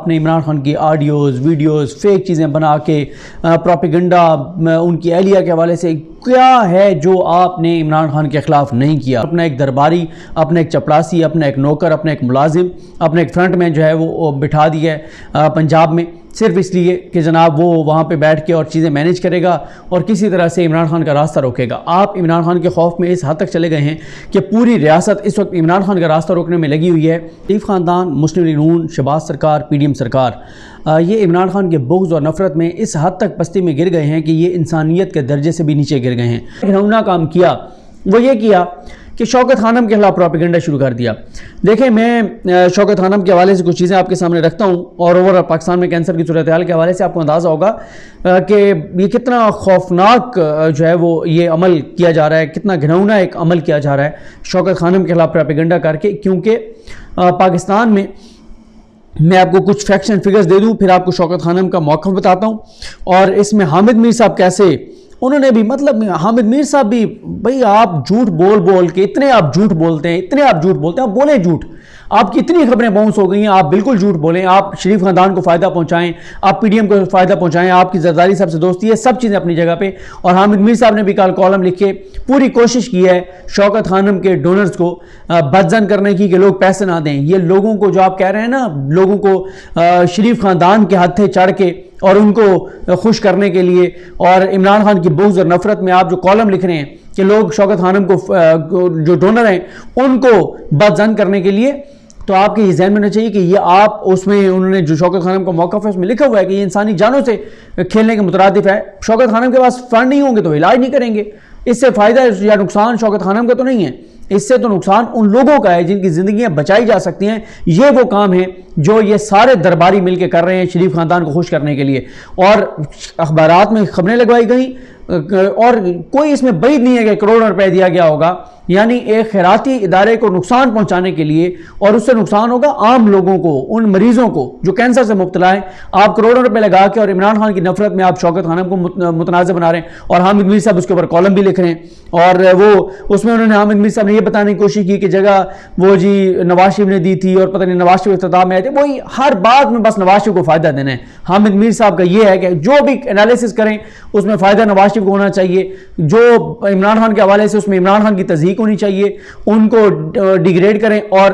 نے عمران خان کی audios videos fake چیزیں بنا کے پروپیگنڈا ان کی اہلیہ کے حوالے سے کیا ہے جو آپ نے عمران خان کے خلاف نہیں کیا؟ اپنا ایک درباری، اپنا ایک چپڑاسی، اپنا ایک نوکر، اپنا ایک ملازم، اپنا ایک فرنٹ مین جو ہے وہ بٹھا دیا ہے پنجاب میں، صرف اس لیے کہ جناب وہ وہاں پہ بیٹھ کے اور چیزیں مینیج کرے گا اور کسی طرح سے عمران خان کا راستہ روکے گا۔ آپ عمران خان کے خوف میں اس حد تک چلے گئے ہیں کہ پوری ریاست اس وقت عمران خان کا راستہ روکنے میں لگی ہوئی ہے۔ شریف خاندان، مسلم لیگ نون، شہباز سرکار، پی ڈی ایم سرکار، یہ عمران خان کے بغض اور نفرت میں اس حد تک پستی میں گر گئے ہیں کہ یہ انسانیت کے درجے سے بھی نیچے گر گئے ہیں۔ گھناؤنا کام کیا وہ یہ کیا کہ شوکت خانم کے خلاف پروپیگنڈا شروع کر دیا۔ دیکھیں، میں شوکت خانم کے حوالے سے کچھ چیزیں آپ کے سامنے رکھتا ہوں اور اوور پاکستان میں کینسر کی صورتحال کے حوالے سے آپ کو اندازہ ہوگا کہ یہ کتنا خوفناک جو ہے وہ یہ عمل کیا جا رہا ہے، کتنا گھناؤنا ایک عمل کیا جا رہا ہے شوکت خانم کے خلاف پروپیگنڈا کر کے۔ کیونکہ پاکستان میں آپ کو کچھ فیکٹس اینڈ فگرز دے دوں، پھر آپ کو شوکت خانم کا موقف بتاتا ہوں، اور اس میں حامد میر صاحب کیسے انہوں نے بھی حامد میر صاحب بھی، بھئی آپ جھوٹ بول کے اتنے آپ جھوٹ بولتے ہیں، آپ بولیں جھوٹ، آپ کی اتنی خبریں باؤنس ہو گئی ہیں، آپ بالکل جھوٹ بولیں، آپ شریف خاندان کو فائدہ پہنچائیں، آپ پی ڈی ایم کو فائدہ پہنچائیں، آپ کی زرداری صاحب سے دوستی ہے، سب چیزیں اپنی جگہ پہ۔ اور حامد میر صاحب نے بھی کل کالم لکھ کے پوری کوشش کی ہے شوکت خانم کے ڈونرز کو بدزن کرنے کی کہ لوگ پیسے نہ دیں۔ یہ لوگوں کو جو آپ کہہ رہے ہیں نا، لوگوں کو شریف خاندان کے ہتھے چڑھ کے اور ان کو خوش کرنے کے لیے، اور عمران خان کی بغض اور نفرت میں آپ جو کالم لکھ رہے ہیں کہ لوگ شوکت خانم کو جو ڈونر ہیں ان کو بدزن کرنے کے لیے، تو آپ کے یہ ذہن میں ہونا چاہیے کہ یہ آپ اس میں انہوں نے جو شوکت خانم کا موقف ہے اس میں لکھا ہوا ہے کہ یہ انسانی جانوں سے کھیلنے کے مترادف ہے۔ شوکت خانم کے پاس فنڈ نہیں ہوں گے تو علاج نہیں کریں گے، اس سے فائدہ یا نقصان شوکت خانم کا تو نہیں ہے، اس سے تو نقصان ان لوگوں کا ہے جن کی زندگیاں بچائی جا سکتی ہیں۔ یہ وہ کام ہے جو یہ سارے درباری مل کے کر رہے ہیں شریف خاندان کو خوش کرنے کے لیے، اور اخبارات میں خبریں لگوائی گئیں، اور کوئی اس میں بعید نہیں ہے کہ کروڑوں روپے دیا گیا ہوگا، یعنی ایک خیراتی ادارے کو نقصان پہنچانے کے لیے، اور اس سے نقصان ہوگا عام لوگوں کو، ان مریضوں کو جو کینسر سے مبتلا ہیں۔ آپ کروڑوں روپے لگا کے اور عمران خان کی نفرت میں آپ شوکت خانم کو متنازع بنا رہے ہیں، اور حامد میر صاحب اس کے اوپر کالم بھی لکھ رہے ہیں، اور وہ اس میں انہوں نے حامد میر صاحب نے یہ بتانے کی کوشش کی کہ جگہ وہ جی نواز شریف نے دی تھی، اور پتہ نہیں نواز شریف اختتام میں آئے تھے، وہی ہر بات میں بس نواز شریف کو فائدہ دینا ہے۔ حامد میر صاحب کا یہ ہے کہ جو بھی انالیسس کریں اس میں فائدہ نواز شریف کو ہونا چاہیے، جو عمران خان کے حوالے سے اس میں عمران خان کی تضحیق ہونی چاہیے، ان کو ڈیگریڈ کریں اور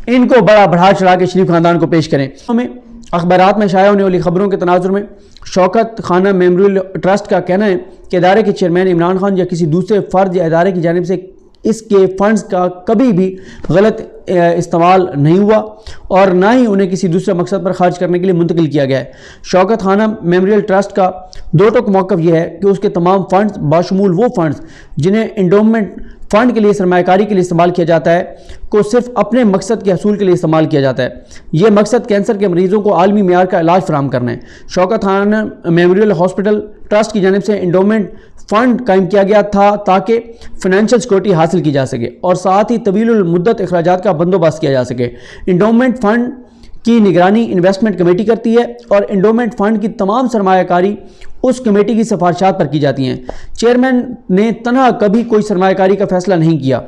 ان کو بڑھا چڑھا کے شریف خاندان کو پیش کریں۔ ہمیں اخبارات میں شائع ہونے والی خبروں کے تناظر میں شوکت خانم میموریل ٹرسٹ کا کہنا ہے کہ ادارے کے چیئرمین عمران خان یا کسی دوسرے فرد یا ادارے کی جانب سے اس کے فنڈز کا کبھی بھی غلط استعمال نہیں ہوا، اور نہ ہی انہیں کسی دوسرے مقصد پر خرچ کرنے کے لیے منتقل کیا گیا ہے۔ شوکت خانم میموریل ٹرسٹ کا دو ٹوک موقف یہ ہے کہ اس کے تمام فنڈز بشمول وہ فنڈز جنہیں انڈومنٹ فنڈ کے لیے سرمایہ کاری کے لیے استعمال کیا جاتا ہے کو صرف اپنے مقصد کے حصول کے لیے استعمال کیا جاتا ہے۔ یہ مقصد کینسر کے مریضوں کو عالمی معیار کا علاج فراہم کرنا ہے۔ شوکت خانم میموریل ہاسپٹل ٹرسٹ کی جانب سے انڈومنٹ فنڈ قائم کیا گیا تھا تاکہ فنانشل سیکورٹی حاصل کی جا سکے اور ساتھ ہی طویل المدت اخراجات کا بندوبست کیا جا سکے۔ انڈومنٹ فنڈ کی نگرانی انویسٹمنٹ کمیٹی کرتی ہے، اور انڈومنٹ فنڈ کی تمام سرمایہ کاری اس کمیٹی کی سفارشات پر کی جاتی ہیں۔ چیئرمین نے تنہا کبھی کوئی سرمایہ کاری کا فیصلہ نہیں کیا۔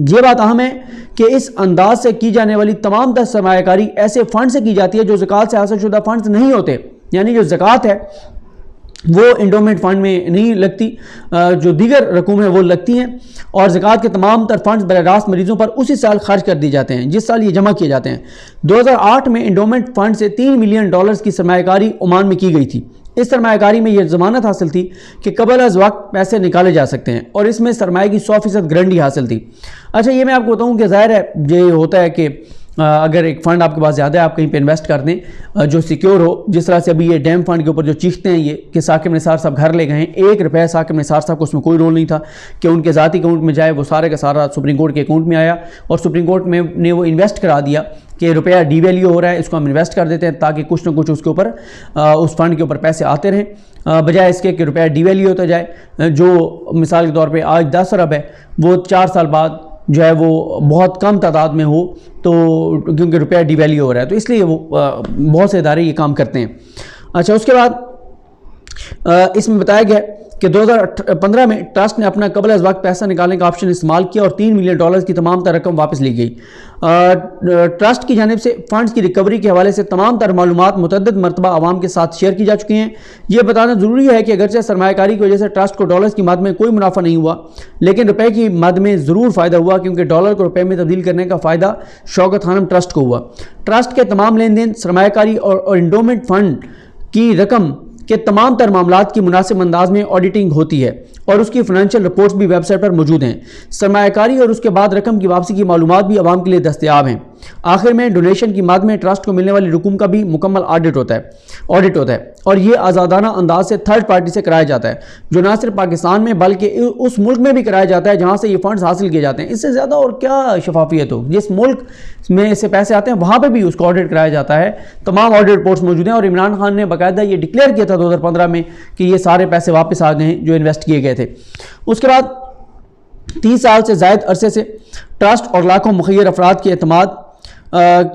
یہ بات اہم ہے کہ اس انداز سے کی جانے والی تمام سرمایہ کاری ایسے فنڈ سے کی جاتی ہے جو زکوٰۃ سے حاصل شدہ فنڈز نہیں ہوتے، یعنی جو زکوٰۃ ہے وہ انڈومنٹ فنڈ میں نہیں لگتی، جو دیگر رقوم ہیں وہ لگتی ہیں، اور زکوٰۃ کے تمام تر فنڈز براہ راست مریضوں پر اسی سال خرچ کر دیے جاتے ہیں جس سال یہ جمع کیے جاتے ہیں۔ 2008 میں انڈومنٹ فنڈ سے $3 ملین کی سرمایہ کاری عمان میں کی گئی تھی۔ اس سرمایہ کاری میں یہ ضمانت حاصل تھی کہ قبل از وقت پیسے نکالے جا سکتے ہیں، اور اس میں سرمایہ کی 100% گارنٹی حاصل تھی۔ اچھا، یہ میں آپ کو بتاؤں کہ ظاہر ہے یہ ہوتا ہے کہ اگر ایک فنڈ آپ کے پاس زیادہ ہے آپ کہیں پہ انویسٹ کر دیں جو سیکیور ہو، جس طرح سے ابھی یہ ڈیم فنڈ کے اوپر جو چیختے ہیں یہ کہ ثاقب نثار صاحب گھر لے گئے ہیں، 1 روپیہ ثاقب نثار صاحب کو اس میں کوئی رول نہیں تھا کہ ان کے ذاتی اکاؤنٹ میں جائے، وہ سارے کا سارا سپریم کورٹ کے اکاؤنٹ میں آیا، اور سپریم کورٹ میں نے وہ انویسٹ کرا دیا کہ روپیہ ڈی ویلیو ہو رہا ہے، اس کو ہم انویسٹ کر دیتے ہیں تاکہ کچھ نہ کچھ اس کے اوپر اس فنڈ کے اوپر پیسے آتے رہیں، بجائے اس کے کہ روپیہ ڈی ویلیو ہوتا جائے، جو مثال کے طور پہ آج 10 ارب ہے وہ 4 سال بعد جو ہے وہ بہت کم تعداد میں ہو، تو کیونکہ روپیہ ڈی ویلیو ہو رہا ہے، تو اس لیے وہ بہت سے ادارے یہ کام کرتے ہیں۔ اچھا، اس کے بعد اس میں بتایا گیا کہ 2015 میں ٹرسٹ نے اپنا قبل از وقت پیسہ نکالنے کا آپشن استعمال کیا اور $3 ملین کی تمام تر رقم واپس لی گئی۔ ٹرسٹ کی جانب سے فنڈز کی ریکوری کے حوالے سے تمام تر معلومات متعدد مرتبہ عوام کے ساتھ شیئر کی جا چکی ہیں۔ یہ بتانا ضروری ہے کہ اگرچہ سرمایہ کاری کی وجہ سے ٹرسٹ کو ڈالرز کی مد میں کوئی منافع نہیں ہوا، لیکن روپے کی مد میں ضرور فائدہ ہوا، کیونکہ ڈالر کو روپے میں تبدیل کرنے کا فائدہ شوکت خانم ٹرسٹ کو ہوا۔ ٹرسٹ کے تمام لین دین، سرمایہ کاری اور انڈومنٹ فنڈ کی رقم کے تمام تر معاملات کی مناسب انداز میں آڈیٹنگ ہوتی ہے اور اس کی فائنینشیل رپورٹس بھی ویب سائٹ پر موجود ہیں۔ سرمایہ کاری اور اس کے بعد رقم کی واپسی کی معلومات بھی عوام کے لیے دستیاب ہیں۔ آخر میں ڈونیشن کی مد میں ٹرسٹ کو ملنے والی رقم کا بھی مکمل آڈٹ ہوتا ہے اور یہ آزادانہ انداز سے تھرڈ پارٹی سے کرایا جاتا ہے، جو نہ صرف پاکستان میں بلکہ اس ملک میں بھی کرایا جاتا ہے جہاں سے یہ فنڈز حاصل کیے جاتے ہیں۔ اس سے زیادہ اور کیا شفافیت ہو؟ جس ملک میں سے پیسے آتے ہیں وہاں پہ بھی اس کو آڈٹ کرایا جاتا ہے، تمام آڈٹ رپورٹس موجود ہیں، اور عمران خان نے باقاعدہ یہ ڈکلیئر کیا تھا 2015 میں کہ یہ سارے پیسے واپس آ گئے ہیں جو انویسٹ کیے گئے تھے۔ اس کے بعد 30 سال سے زائد عرصے سے ٹرسٹ اور لاکھوں مخیر افراد کے اعتماد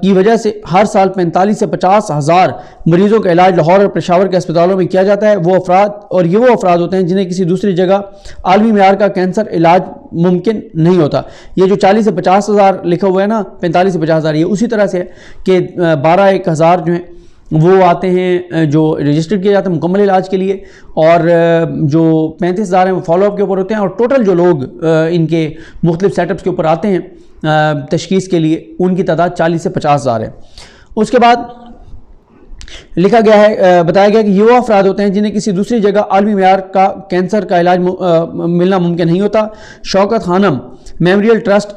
کی وجہ سے ہر سال 45 سے 50 ہزار مریضوں کا علاج لاہور اور پشاور کے اسپتالوں میں کیا جاتا ہے۔ یہ وہ افراد ہوتے ہیں جنہیں کسی دوسری جگہ عالمی معیار کا کینسر علاج ممکن نہیں ہوتا۔ یہ جو 40 سے 50 ہزار لکھا ہوا ہے نا، 45 سے 50 ہزار، یہ اسی طرح سے کہ 12-1 ہزار جو ہیں وہ آتے ہیں جو رجسٹر کیے جاتے ہیں مکمل علاج کے لیے، اور جو 35 ہزار ہیں وہ فالو اپ کے اوپر ہوتے ہیں، اور ٹوٹل جو لوگ ان کے مختلف سیٹ اپس کے اوپر آتے ہیں تشخیص کے لیے، ان کی تعداد 40 سے 50 ہزار ہے۔ اس کے بعد لکھا گیا ہے، بتایا گیا کہ یہ وہ افراد ہوتے ہیں جنہیں کسی دوسری جگہ عالمی معیار کا کینسر کا علاج ملنا ممکن نہیں ہوتا۔ شوکت خانم میموریل ٹرسٹ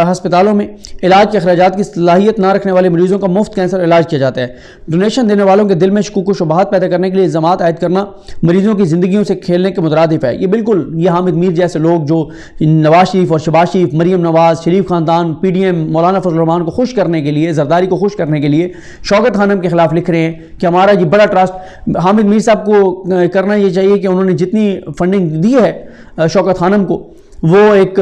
ہسپتالوں میں علاج کے اخراجات کی صلاحیت نہ رکھنے والے مریضوں کا مفت کینسر علاج کیا جاتا ہے۔ ڈونیشن دینے والوں کے دل میں شکوک و شبہات پیدا کرنے کے لیے الزامات عائد کرنا مریضوں کی زندگیوں سے کھیلنے کے مترادف ہے۔ یہ بالکل یہ حامد میر جیسے لوگ جو نواز شریف اور شہباز شریف، مریم نواز، شریف خاندان، پی ڈی ایم، مولانا فضل الرحمان کو خوش کرنے کے لیے، زرداری کو خوش کرنے کے لیے شوکت خانم کے خلاف لکھ رہے ہیں کہ ہمارا یہ بڑا ٹرسٹ، حامد میر صاحب کو کرنا یہ چاہیے کہ انہوں نے جتنی فنڈنگ دی ہے شوکت خانم کو وہ ایک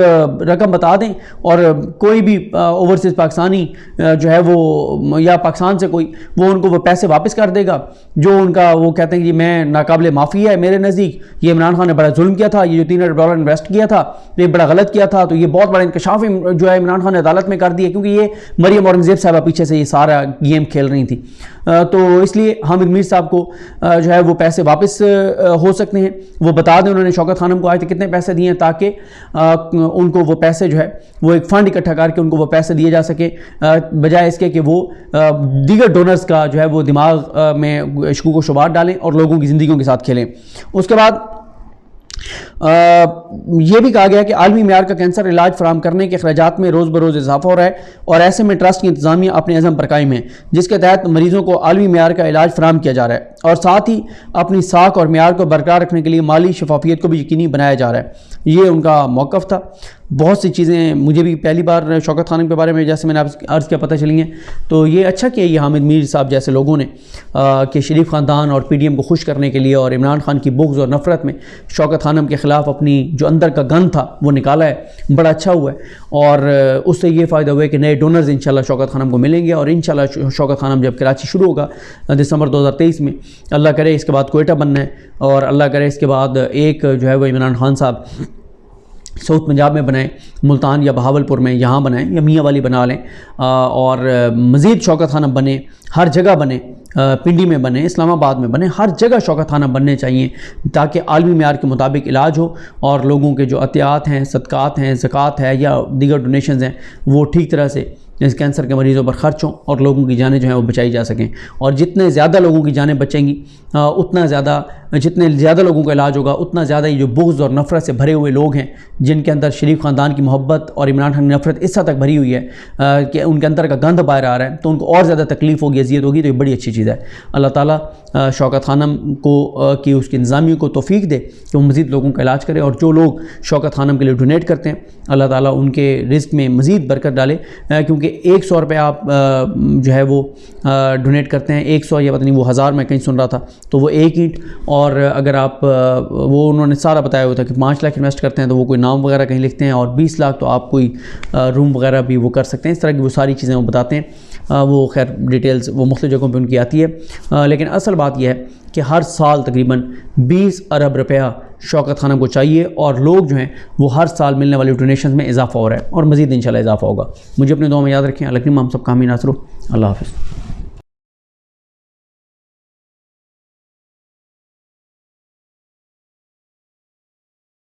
رقم بتا دیں، اور کوئی بھی اوورسیز پاکستانی جو ہے وہ یا پاکستان سے کوئی وہ ان کو وہ پیسے واپس کر دے گا جو ان کا وہ کہتے ہیں کہ میں ناقابل معافی ہے میرے نزدیک، یہ عمران خان نے بڑا ظلم کیا تھا، یہ جو $3 ارب انویسٹ کیا تھا یہ بڑا غلط کیا تھا، تو یہ بہت بڑا انکشاف جو ہے عمران خان نے عدالت میں کر دیا، کیونکہ یہ مریم اورنگزیب صاحبہ پیچھے سے یہ سارا گیم کھیل رہی تھی، تو اس لیے حامد میر صاحب کو جو ہے وہ پیسے واپس ہو سکتے ہیں، وہ بتا دیں انہوں نے شوکت خانم کو آج تک کتنے پیسے دیے ہیں، تاکہ ان کو وہ پیسے جو ہے وہ ایک فنڈ اکٹھا کر کے ان کو وہ پیسے دیے جا سکے، بجائے اس کے کہ وہ دیگر ڈونرز کا جو ہے وہ دماغ میں شکوک و شبہات ڈالیں اور لوگوں کی زندگیوں کے ساتھ کھیلیں۔ اس کے بعد یہ بھی کہا گیا کہ عالمی معیار کا کینسر علاج فراہم کرنے کے اخراجات میں روز بروز اضافہ ہو رہا ہے، اور ایسے میں ٹرسٹ کی انتظامیہ اپنے عزم پر قائم ہے جس کے تحت مریضوں کو عالمی معیار کا علاج فراہم کیا جا رہا ہے، اور ساتھ ہی اپنی ساکھ اور معیار کو برقرار رکھنے کے لیے مالی شفافیت کو بھی یقینی بنایا جا رہا ہے۔ یہ ان کا موقف تھا۔ بہت سی چیزیں مجھے بھی پہلی بار شوکت خانم کے بارے میں جیسے میں نے عرض کیا پتہ چلی ہیں، تو یہ اچھا کیا یہ حامد میر صاحب جیسے لوگوں نے کہ شریف خاندان اور پی ڈی ایم کو خوش کرنے کے لیے اور عمران خان کی بغض اور نفرت میں شوکت خانم کے خلاف اپنی جو اندر کا گن تھا وہ نکالا ہے، بڑا اچھا ہوا ہے، اور اس سے یہ فائدہ ہوا ہے کہ نئے ڈونرز انشاءاللہ شوکت خانم کو ملیں گے، اور انشاءاللہ شوکت خانم جب کراچی شروع ہوگا دسمبر 2023 میں، اللہ کرے اس کے بعد کوئٹہ بننا ہے، اور اللہ کرے اس کے بعد ایک جو ہے وہ عمران خان صاحب ساؤتھ پنجاب میں بنائیں، ملتان یا بہاولپور میں یہاں بنائیں، یا میاں والی بنا لیں، اور مزید شوکت خانہ بنے، ہر جگہ بنے، پنڈی میں بنے، اسلام آباد میں بنے، ہر جگہ شوکت خانہ بننے چاہیے تاکہ عالمی معیار کے مطابق علاج ہو، اور لوگوں کے جو عطیات ہیں، صدقات ہیں، زکوٰۃ ہے یا دیگر ڈونیشنز ہیں وہ ٹھیک طرح سے اس کینسر کے مریضوں پر خرچ ہوں، اور لوگوں کی جانیں جو ہیں وہ بچائی جا سکیں، اور جتنے زیادہ لوگوں کی جانیں بچیں گی جتنے زیادہ لوگوں کا علاج ہوگا اتنا زیادہ یہ جو بغض اور نفرت سے بھرے ہوئے لوگ ہیں جن کے اندر شریف خاندان کی محبت اور عمران خان کی نفرت اس حد تک بھری ہوئی ہے کہ ان کے اندر کا گند باہر آ رہا ہے، تو ان کو اور زیادہ تکلیف ہوگی، اذیت ہوگی، تو یہ بڑی اچھی چیز ہے۔ اللہ تعالیٰ شوکت خانم کو کی اس کی انتظامیہ کو توفیق دے کہ وہ مزید لوگوں کا علاج کرے، اور جو لوگ شوکت خانم کے لیے ڈونیٹ کرتے ہیں اللہ تعالیٰ ان کے رزق میں مزید برکت ڈالے، کیونکہ 100 روپے آپ جو ہے وہ ڈونیٹ کرتے ہیں، 100 یا پتہ نہیں وہ 1000 میں کہیں سن رہا تھا، تو وہ ایک اینٹ، اور اگر آپ وہ انہوں نے سارا بتایا ہوا تھا کہ 5 لاکھ انویسٹ کرتے ہیں تو وہ کوئی نام وغیرہ کہیں لکھتے ہیں، اور 20 لاکھ تو آپ کوئی روم وغیرہ بھی وہ کر سکتے ہیں، اس طرح کی وہ ساری چیزیں وہ بتاتے ہیں۔ وہ خیر ڈیٹیلز وہ مختلف جگہوں پہ ان کی آتی ہے، لیکن اصل بات یہ ہے کہ ہر سال تقریباً 20 ارب روپیہ شوکت خانم کو چاہیے، اور لوگ جو ہیں وہ ہر سال ملنے والی ڈونیشنز میں اضافہ ہو رہا ہے، اور مزید انشاءاللہ اضافہ ہوگا۔ مجھے اپنے دعا میں یاد رکھیں۔ اللہ کریم ہم سب کا حامی ناصر ہو۔ اللہ حافظ۔